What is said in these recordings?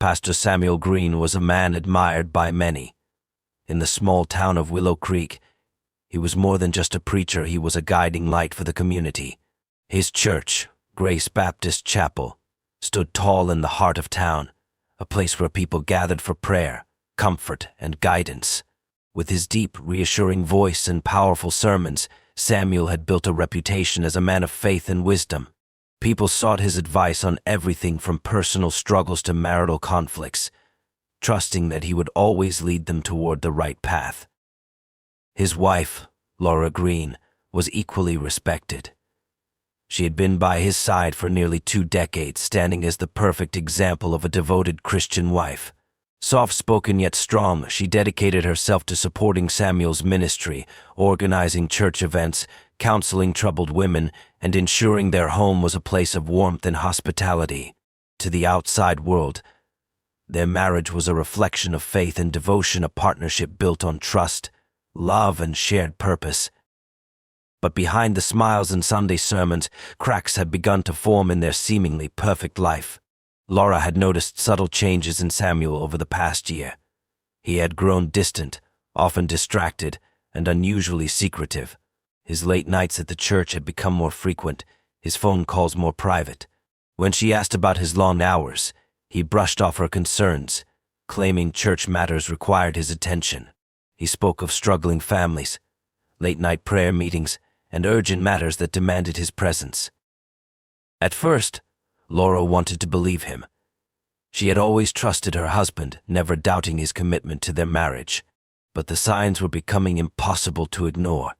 Pastor Samuel Green was a man admired by many. In the small town of Willow Creek, he was more than just a preacher, he was a guiding light for the community. His church, Grace Baptist Chapel, stood tall in the heart of town, a place where people gathered for prayer, comfort, and guidance. With his deep, reassuring voice and powerful sermons, Samuel had built a reputation as a man of faith and wisdom. People sought his advice on everything from personal struggles to marital conflicts, trusting that he would always lead them toward the right path. His wife, Laura Green, was equally respected. She had been by his side for nearly 2 decades, standing as the perfect example of a devoted Christian wife. Soft-spoken yet strong, she dedicated herself to supporting Samuel's ministry, organizing church events, counseling troubled women, and ensuring their home was a place of warmth and hospitality. To the outside world, their marriage was a reflection of faith and devotion, a partnership built on trust, love, and shared purpose. But behind the smiles and Sunday sermons, cracks had begun to form in their seemingly perfect life. Laura had noticed subtle changes in Samuel over the past year. He had grown distant, often distracted, and unusually secretive. His late nights at the church had become more frequent, his phone calls more private. When she asked about his long hours, he brushed off her concerns, claiming church matters required his attention. He spoke of struggling families, late-night prayer meetings, and urgent matters that demanded his presence. At first, Laura wanted to believe him. She had always trusted her husband, never doubting his commitment to their marriage. But the signs were becoming impossible to ignore.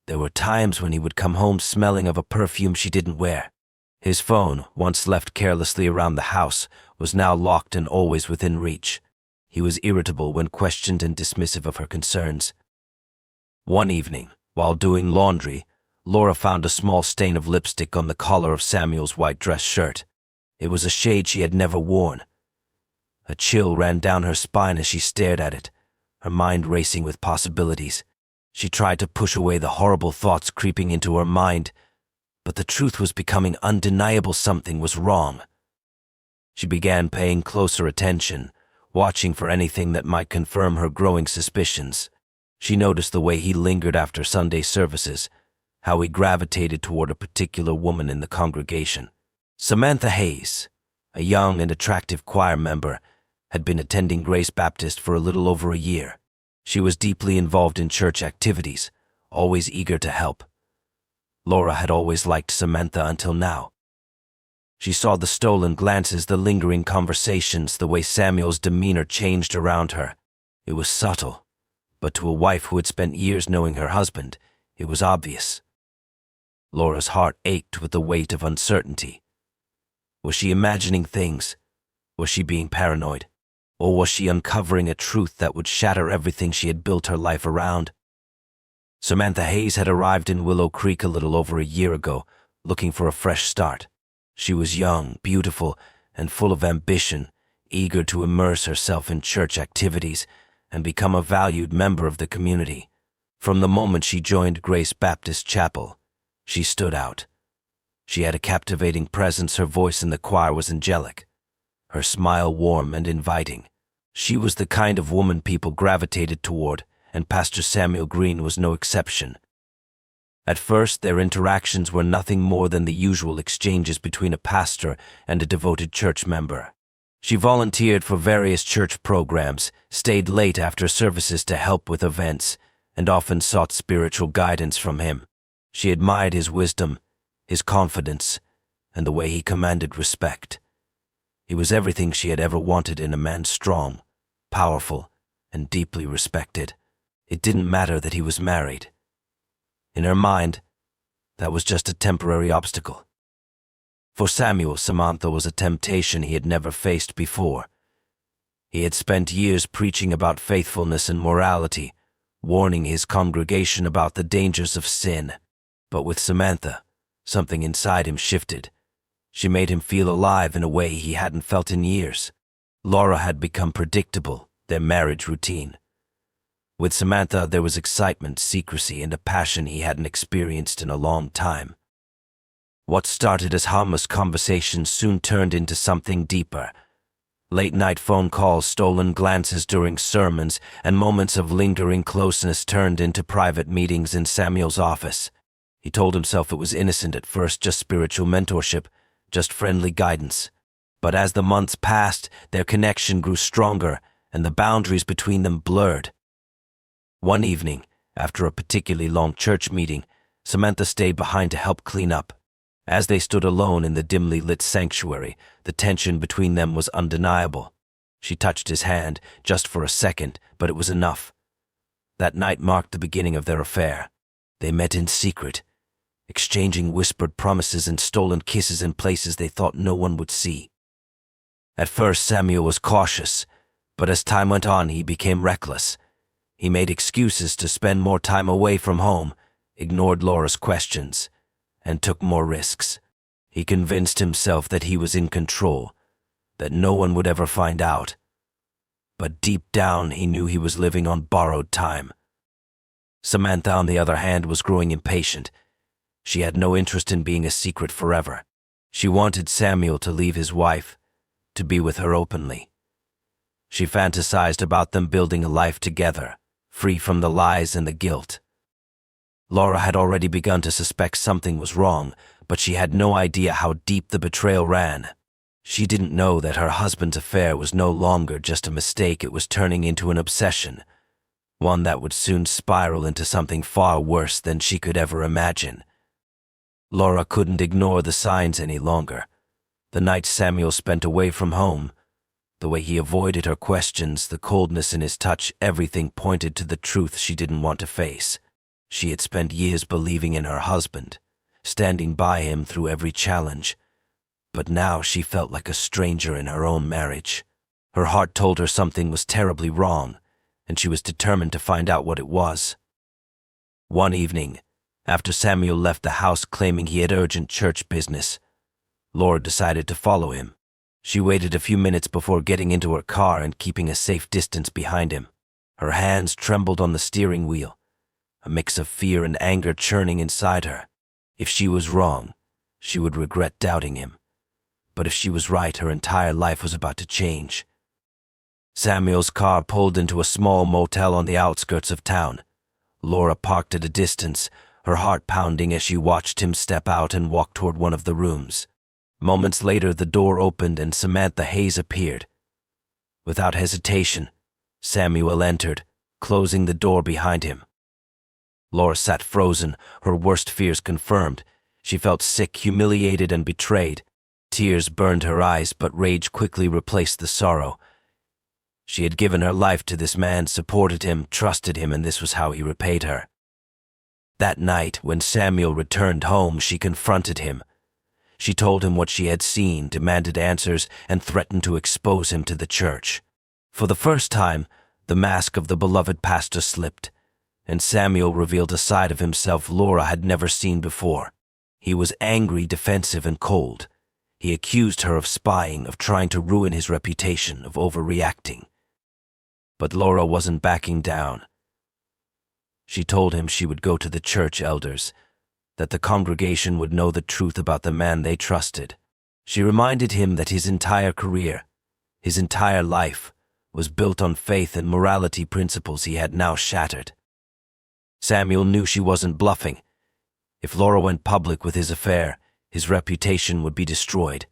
There were times when he would come home smelling of a perfume she didn't wear. His phone, once left carelessly around the house, was now locked and always within reach. He was irritable when questioned and dismissive of her concerns. One evening, while doing laundry, Laura found a small stain of lipstick on the collar of Samuel's white dress shirt. It was a shade she had never worn. A chill ran down her spine as she stared at it, her mind racing with possibilities. She tried to push away the horrible thoughts creeping into her mind, but the truth was becoming undeniable. Something was wrong. She began paying closer attention, watching for anything that might confirm her growing suspicions. She noticed the way he lingered after Sunday services, how he gravitated toward a particular woman in the congregation. Samantha Hayes, a young and attractive choir member, had been attending Grace Baptist for a little over a year. She was deeply involved in church activities, always eager to help. Laura had always liked Samantha until now. She saw the stolen glances, the lingering conversations, the way Samuel's demeanor changed around her. It was subtle, but to a wife who had spent years knowing her husband, it was obvious. Laura's heart ached with the weight of uncertainty. Was she imagining things? Was she being paranoid? Or was she uncovering a truth that would shatter everything she had built her life around? Samantha Hayes had arrived in Willow Creek a little over a year ago, looking for a fresh start. She was young, beautiful, and full of ambition, eager to immerse herself in church activities and become a valued member of the community. From the moment she joined Grace Baptist Chapel, she stood out. She had a captivating presence, her voice in the choir was angelic, her smile warm and inviting. She was the kind of woman people gravitated toward, and Pastor Samuel Green was no exception. At first, their interactions were nothing more than the usual exchanges between a pastor and a devoted church member. She volunteered for various church programs, stayed late after services to help with events, and often sought spiritual guidance from him. She admired his wisdom, his confidence, and the way he commanded respect. He was everything she had ever wanted in a man: strong, powerful, and deeply respected. It didn't matter that he was married. In her mind, that was just a temporary obstacle. For Samuel, Samantha was a temptation he had never faced before. He had spent years preaching about faithfulness and morality, warning his congregation about the dangers of sin. But with Samantha, something inside him shifted. She made him feel alive in a way he hadn't felt in years. Laura had become predictable, their marriage routine. With Samantha, there was excitement, secrecy, and a passion he hadn't experienced in a long time. What started as harmless conversations soon turned into something deeper, Late-night phone calls, stolen glances during sermons, and moments of lingering closeness turned into private meetings in Samuel's office. He told himself it was innocent at first, just spiritual mentorship, just friendly guidance. But as the months passed, their connection grew stronger, and the boundaries between them blurred. One evening, after a particularly long church meeting, Samantha stayed behind to help clean up. As they stood alone in the dimly lit sanctuary, the tension between them was undeniable. She touched his hand, just for a second, but it was enough. That night marked the beginning of their affair. They met in secret, exchanging whispered promises and stolen kisses in places they thought no one would see. At first, Samuel was cautious, but as time went on, he became reckless. He made excuses to spend more time away from home, ignored Laura's questions, and took more risks. He convinced himself that he was in control, that no one would ever find out. But deep down, he knew he was living on borrowed time. Samantha, on the other hand, was growing impatient. She had no interest in being a secret forever. She wanted Samuel to leave his wife, to be with her openly. She fantasized about them building a life together, free from the lies and the guilt. Laura had already begun to suspect something was wrong, but she had no idea how deep the betrayal ran. She didn't know that her husband's affair was no longer just a mistake, it was turning into an obsession, one that would soon spiral into something far worse than she could ever imagine. Laura couldn't ignore the signs any longer. The nights Samuel spent away from home, the way he avoided her questions, the coldness in his touch, everything pointed to the truth she didn't want to face. She had spent years believing in her husband, standing by him through every challenge. But now she felt like a stranger in her own marriage. Her heart told her something was terribly wrong, and she was determined to find out what it was. One evening, after Samuel left the house claiming he had urgent church business, Laura decided to follow him. She waited a few minutes before getting into her car and keeping a safe distance behind him. Her hands trembled on the steering wheel, a mix of fear and anger churning inside her. If she was wrong, she would regret doubting him. But if she was right, her entire life was about to change. Samuel's car pulled into a small motel on the outskirts of town. Laura parked at a distance, her heart pounding as she watched him step out and walk toward one of the rooms. Moments later, the door opened and Samantha Hayes appeared. Without hesitation, Samuel entered, closing the door behind him. Laura sat frozen, her worst fears confirmed. She felt sick, humiliated, and betrayed. Tears burned her eyes, but rage quickly replaced the sorrow. She had given her life to this man, supported him, trusted him, and this was how he repaid her. That night, when Samuel returned home, she confronted him. She told him what she had seen, demanded answers, and threatened to expose him to the church. For the first time, the mask of the beloved pastor slipped, and Samuel revealed a side of himself Laura had never seen before. He was angry, defensive, and cold. He accused her of spying, of trying to ruin his reputation, of overreacting. But Laura wasn't backing down. She told him she would go to the church elders, that the congregation would know the truth about the man they trusted. She reminded him that his entire career, his entire life, was built on faith and morality principles he had now shattered. Samuel knew she wasn't bluffing. If Laura went public with his affair, his reputation would be destroyed.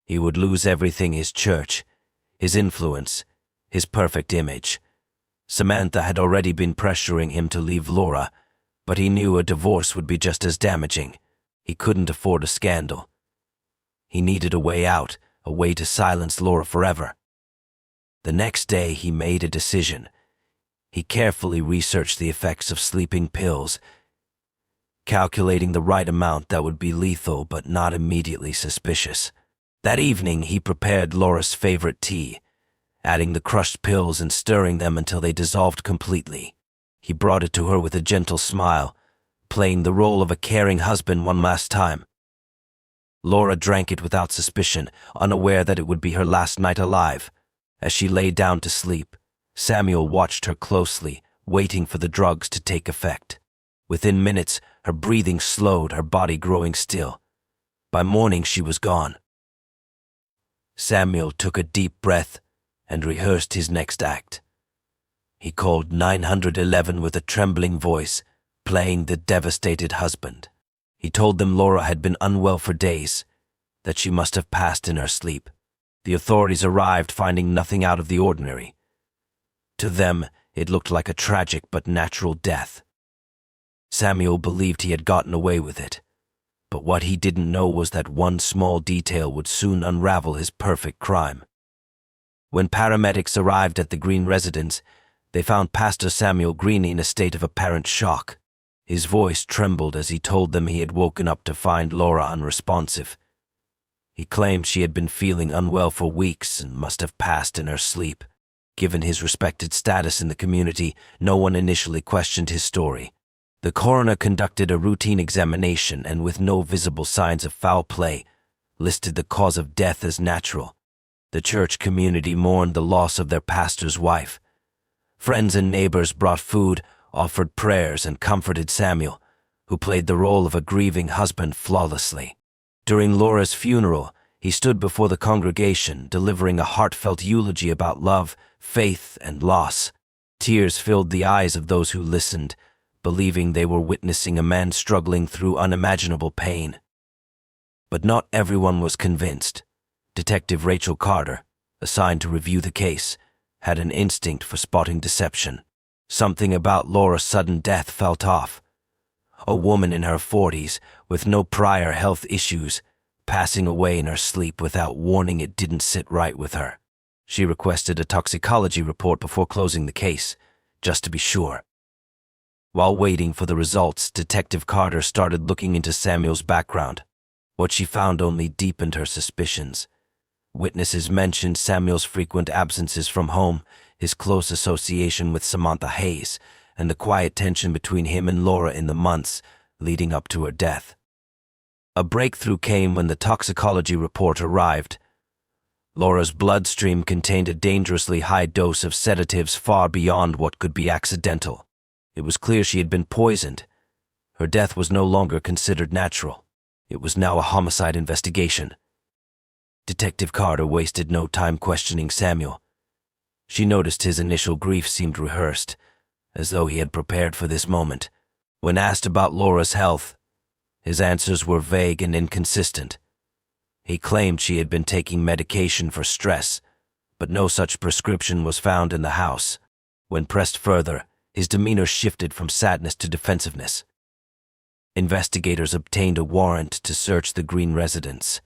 He would lose everything: his church, his influence, his perfect image. Samantha had already been pressuring him to leave Laura, but he knew a divorce would be just as damaging. He couldn't afford a scandal. He needed a way out, a way to silence Laura forever. The next day he made a decision. He carefully researched the effects of sleeping pills, calculating the right amount that would be lethal but not immediately suspicious. That evening he prepared Laura's favorite tea, adding the crushed pills and stirring them until they dissolved completely. He brought it to her with a gentle smile, playing the role of a caring husband one last time. Laura drank it without suspicion, unaware that it would be her last night alive. As she lay down to sleep, Samuel watched her closely, waiting for the drugs to take effect. Within minutes, her breathing slowed, her body growing still. By morning, she was gone. Samuel took a deep breath, and rehearsed his next act. He called 911 with a trembling voice, playing the devastated husband. He told them Laura had been unwell for days, that she must have passed in her sleep. The authorities arrived, finding nothing out of the ordinary. To them, it looked like a tragic but natural death. Samuel believed he had gotten away with it, but what he didn't know was that one small detail would soon unravel his perfect crime. When paramedics arrived at the Green residence, they found Pastor Samuel Green in a state of apparent shock. His voice trembled as he told them he had woken up to find Laura unresponsive. He claimed she had been feeling unwell for weeks and must have passed in her sleep. Given his respected status in the community, no one initially questioned his story. The coroner conducted a routine examination and, with no visible signs of foul play, listed the cause of death as natural. The church community mourned the loss of their pastor's wife. Friends and neighbors brought food, offered prayers, and comforted Samuel, who played the role of a grieving husband flawlessly. During Laura's funeral, he stood before the congregation, delivering a heartfelt eulogy about love, faith, and loss. Tears filled the eyes of those who listened, believing they were witnessing a man struggling through unimaginable pain. But not everyone was convinced. Detective Rachel Carter, assigned to review the case, had an instinct for spotting deception. Something about Laura's sudden death felt off. A woman in her 40s, with no prior health issues, passing away in her sleep without warning, it didn't sit right with her. She requested a toxicology report before closing the case, just to be sure. While waiting for the results, Detective Carter started looking into Samuel's background. What she found only deepened her suspicions. Witnesses mentioned Samuel's frequent absences from home, his close association with Samantha Hayes, and the quiet tension between him and Laura in the months leading up to her death. A breakthrough came when the toxicology report arrived. Laura's bloodstream contained a dangerously high dose of sedatives far beyond what could be accidental. It was clear she had been poisoned. Her death was no longer considered natural. It was now a homicide investigation. Detective Carter wasted no time questioning Samuel. She noticed his initial grief seemed rehearsed, as though he had prepared for this moment. When asked about Laura's health, his answers were vague and inconsistent. He claimed she had been taking medication for stress, but no such prescription was found in the house. When pressed further, his demeanor shifted from sadness to defensiveness. Investigators obtained a warrant to search the Green residence.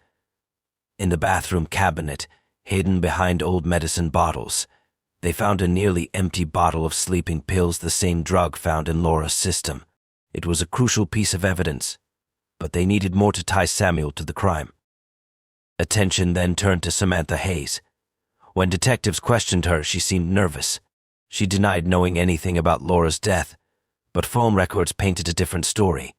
In the bathroom cabinet, hidden behind old medicine bottles, they found a nearly empty bottle of sleeping pills, the same drug found in Laura's system. It was a crucial piece of evidence, but they needed more to tie Samuel to the crime. Attention then turned to Samantha Hayes. When detectives questioned her, she seemed nervous. She denied knowing anything about Laura's death, but phone records painted a different story.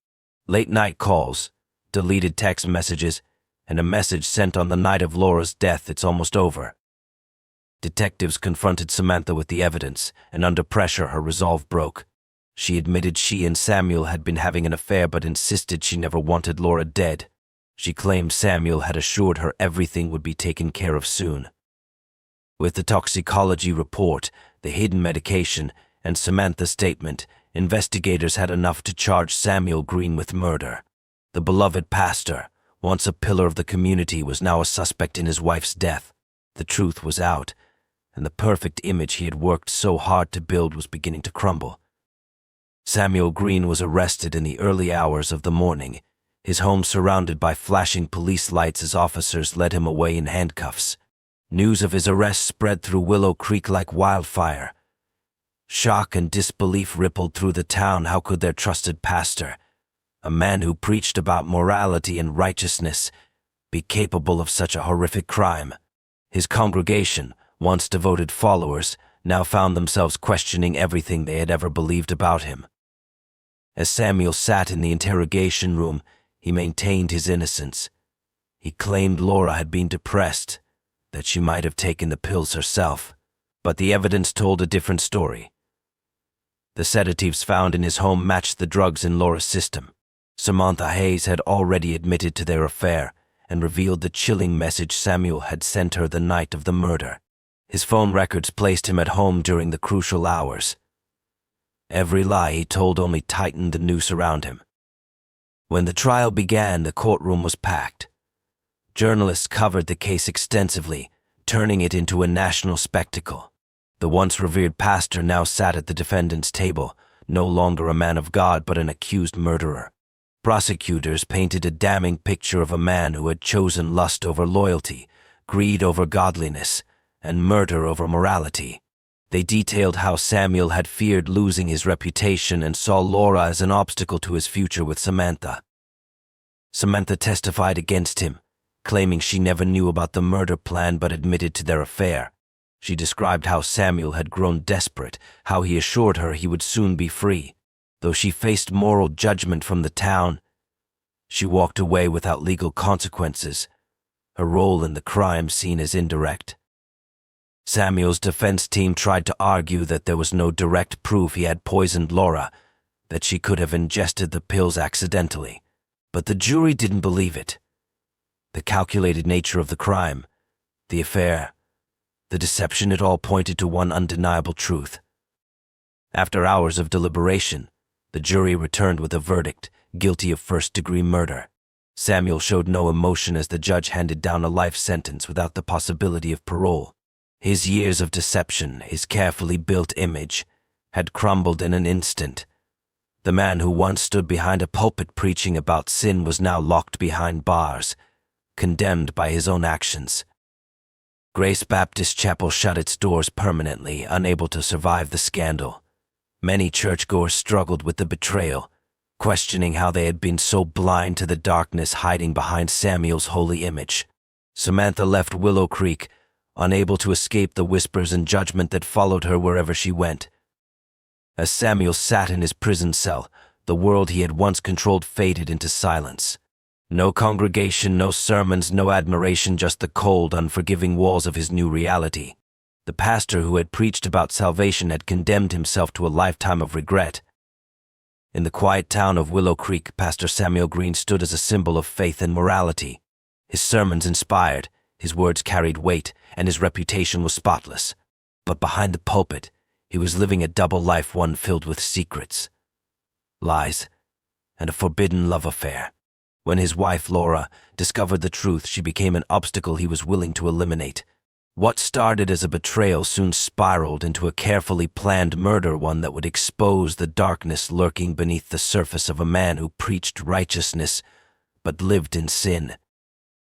Late-night calls, deleted text messages, and a message sent on the night of Laura's death, "It's almost over." Detectives confronted Samantha with the evidence, and under pressure her resolve broke. She admitted she and Samuel had been having an affair, but insisted she never wanted Laura dead. She claimed Samuel had assured her everything would be taken care of soon. With the toxicology report, the hidden medication, and Samantha's statement, investigators had enough to charge Samuel Green with murder. The beloved pastor, once a pillar of the community, was now a suspect in his wife's death. The truth was out, and the perfect image he had worked so hard to build was beginning to crumble. Samuel Green was arrested in the early hours of the morning, his home surrounded by flashing police lights as officers led him away in handcuffs. News of his arrest spread through Willow Creek like wildfire. Shock and disbelief rippled through the town. How could their trusted pastor, a man who preached about morality and righteousness, be capable of such a horrific crime? His congregation, once devoted followers, now found themselves questioning everything they had ever believed about him. As Samuel sat in the interrogation room, he maintained his innocence. He claimed Laura had been depressed, that she might have taken the pills herself, but the evidence told a different story. The sedatives found in his home matched the drugs in Laura's system. Samantha Hayes had already admitted to their affair and revealed the chilling message Samuel had sent her the night of the murder. His phone records placed him at home during the crucial hours. Every lie he told only tightened the noose around him. When the trial began, the courtroom was packed. Journalists covered the case extensively, turning it into a national spectacle. The once revered pastor now sat at the defendant's table, no longer a man of God but an accused murderer. Prosecutors painted a damning picture of a man who had chosen lust over loyalty, greed over godliness, and murder over morality. They detailed how Samuel had feared losing his reputation and saw Laura as an obstacle to his future with Samantha. Samantha testified against him, claiming she never knew about the murder plan but admitted to their affair. She described how Samuel had grown desperate, how he assured her he would soon be free. Though she faced moral judgment from the town, she walked away without legal consequences, her role in the crime seen as indirect. Samuel's defense team tried to argue that there was no direct proof he had poisoned Laura, that she could have ingested the pills accidentally. But the jury didn't believe it. The calculated nature of the crime, the affair, the deception, it all pointed to one undeniable truth. After hours of deliberation, the jury returned with a verdict, guilty of first-degree murder. Samuel showed no emotion as the judge handed down a life sentence without the possibility of parole. His years of deception, his carefully built image, had crumbled in an instant. The man who once stood behind a pulpit preaching about sin was now locked behind bars, condemned by his own actions. Grace Baptist Chapel shut its doors permanently, unable to survive the scandal. Many churchgoers struggled with the betrayal, questioning how they had been so blind to the darkness hiding behind Samuel's holy image. Samantha left Willow Creek, unable to escape the whispers and judgment that followed her wherever she went. As Samuel sat in his prison cell, the world he had once controlled faded into silence. No congregation, no sermons, no admiration, just the cold, unforgiving walls of his new reality. The pastor who had preached about salvation had condemned himself to a lifetime of regret. In the quiet town of Willow Creek, Pastor Samuel Green stood as a symbol of faith and morality. His sermons inspired, his words carried weight, and his reputation was spotless. But behind the pulpit, he was living a double life, one filled with secrets, lies, and a forbidden love affair. When his wife, Laura, discovered the truth, she became an obstacle he was willing to eliminate. What started as a betrayal soon spiraled into a carefully planned murder, one that would expose the darkness lurking beneath the surface of a man who preached righteousness but lived in sin.